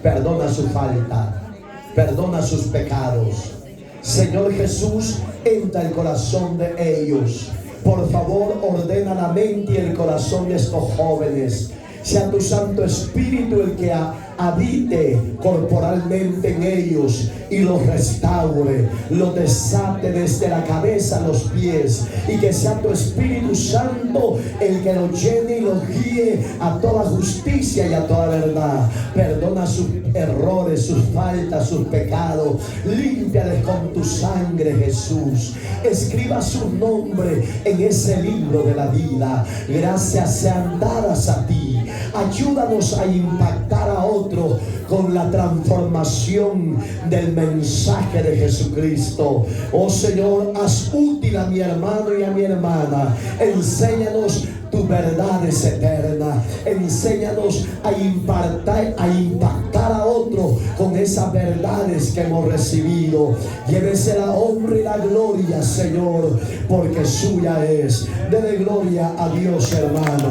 Perdona su falta, perdona sus pecados. Señor Jesús, entra el corazón de ellos. Por favor, ordena la mente y el corazón de estos jóvenes. Sea tu Santo Espíritu el que habite corporalmente en ellos y los restaure, los desate desde la cabeza a los pies, y que sea tu Espíritu Santo el que los llene y los guíe a toda justicia y a toda verdad. Perdona sus errores, sus faltas, sus pecados. Límpiales con tu sangre, Jesús. Escriba su nombre en ese libro de la vida. Gracias sean dadas a ti. Ayúdanos a impactar a otros con la transformación del mensaje de Jesucristo. Oh Señor, haz útil a mi hermano y a mi hermana. Enséñanos tus verdades eternas. Enséñanos a impactar a otros con esas verdades que hemos recibido. Llévese la honra y la gloria, Señor, porque suya es. Dele gloria a Dios, hermano.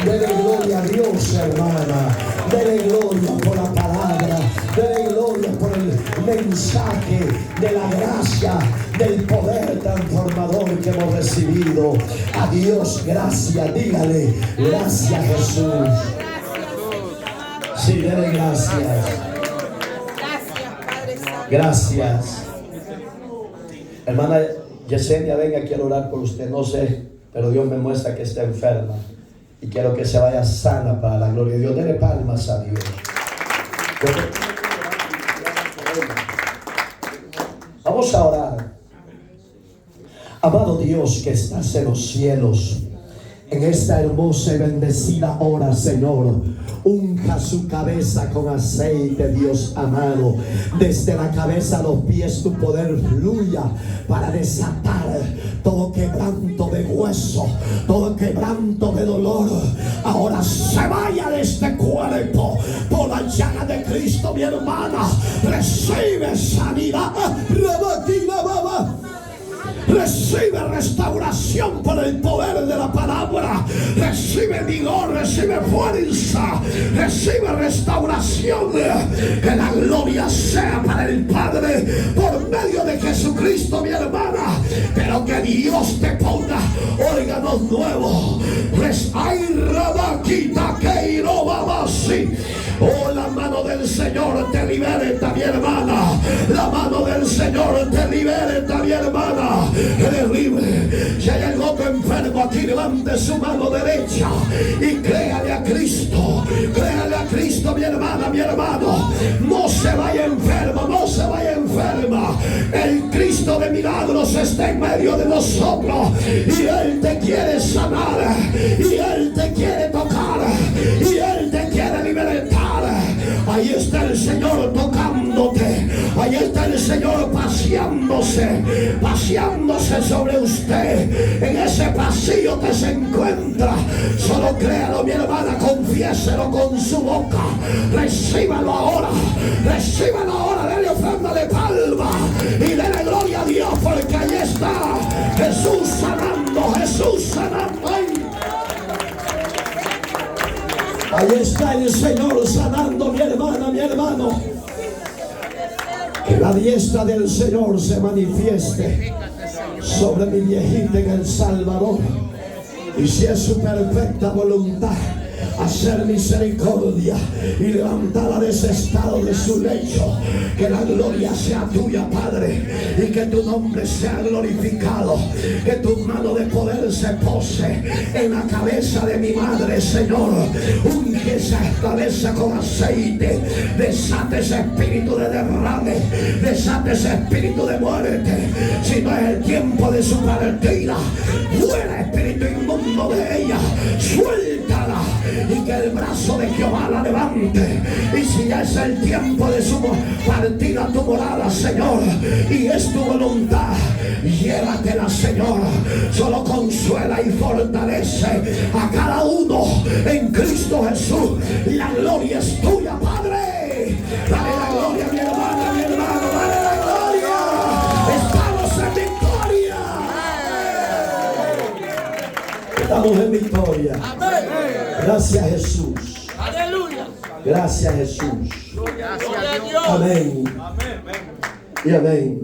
Dele gloria a Dios, hermana. Dele gloria por la palabra. Dele gloria por el mensaje de la gracia, del poder transformador que hemos recibido. A Dios, gracias. Dígale, gracias, Jesús. Sí, dele gracias. Gracias, Padre Santo. Gracias. Hermana Yesenia, venga, quiero orar por usted. No sé, pero Dios me muestra que está enferma. Y quiero que se vaya sana para la gloria de Dios. Dele palmas a Dios. Vamos a orar. Amado Dios que estás en los cielos, en esta hermosa y bendecida hora, Señor, unja su cabeza con aceite, Dios amado. Desde la cabeza a los pies tu poder fluya para desatar todo quebranto de hueso, todo quebranto de dolor. Ahora se vaya de este cuerpo por la llaga de Cristo, mi hermana. Recibe sanidad. Recibe restauración por el poder de la palabra. Recibe vigor, recibe fuerza, recibe restauración. Que la gloria sea para el Padre por medio de Jesucristo, mi hermana. Pero que Dios te ponga órganos nuevos. Oh, la mano del Señor te liberta, mi hermana. La mano del Señor te liberta, mi hermana. Eres libre. Si hay algún enfermo aquí, levante su mano derecha y créale a Cristo. Créale a Cristo, mi hermana, mi hermano. No se vaya enfermo, no se vaya enferma. El Cristo de milagros está en medio de nosotros y Él te quiere sanar, y Él te quiere tocar, y Él te quiere libertar. Ahí está el Señor tocándote. Ahí está el Señor paseándose sobre usted. En ese pasillo que se encuentra. Solo créalo, mi hermana, confiéselo con su boca. Recíbalo ahora. Recíbalo ahora. Dele ofrenda de palma y dele gloria a Dios, porque ahí está Jesús sanando. Jesús sanando. Ahí está el Señor sanando, mi hermana, mi hermano. Que la diestra del Señor se manifieste sobre mi viejita en El Salvador. Y si es su perfecta voluntad hacer misericordia y levantarla de ese estado de su lecho, que la gloria sea tuya, Padre, y que tu nombre sea glorificado. Que tu mano de poder se pose en la cabeza de mi madre, Señor. Unge esa cabeza con aceite. Desate ese espíritu de derrame, desate ese espíritu de muerte. Si no es el tiempo de su partida, fuera espíritu inmundo de ella, suéltala. Y que el brazo de Jehová la levante. Y si ya es el tiempo de su partida a tu morada, Señor, y es tu voluntad, llévatela, Señor. Solo consuela y fortalece a cada uno en Cristo Jesús. La gloria es tuya, Padre. Dale la gloria, mi hermana, mi hermano. Dale la gloria. Estamos en victoria. Estamos en victoria. Gracias, Jesús. Aleluya. Gracias, Jesús. Gloria a Dios. Amén. Y amén.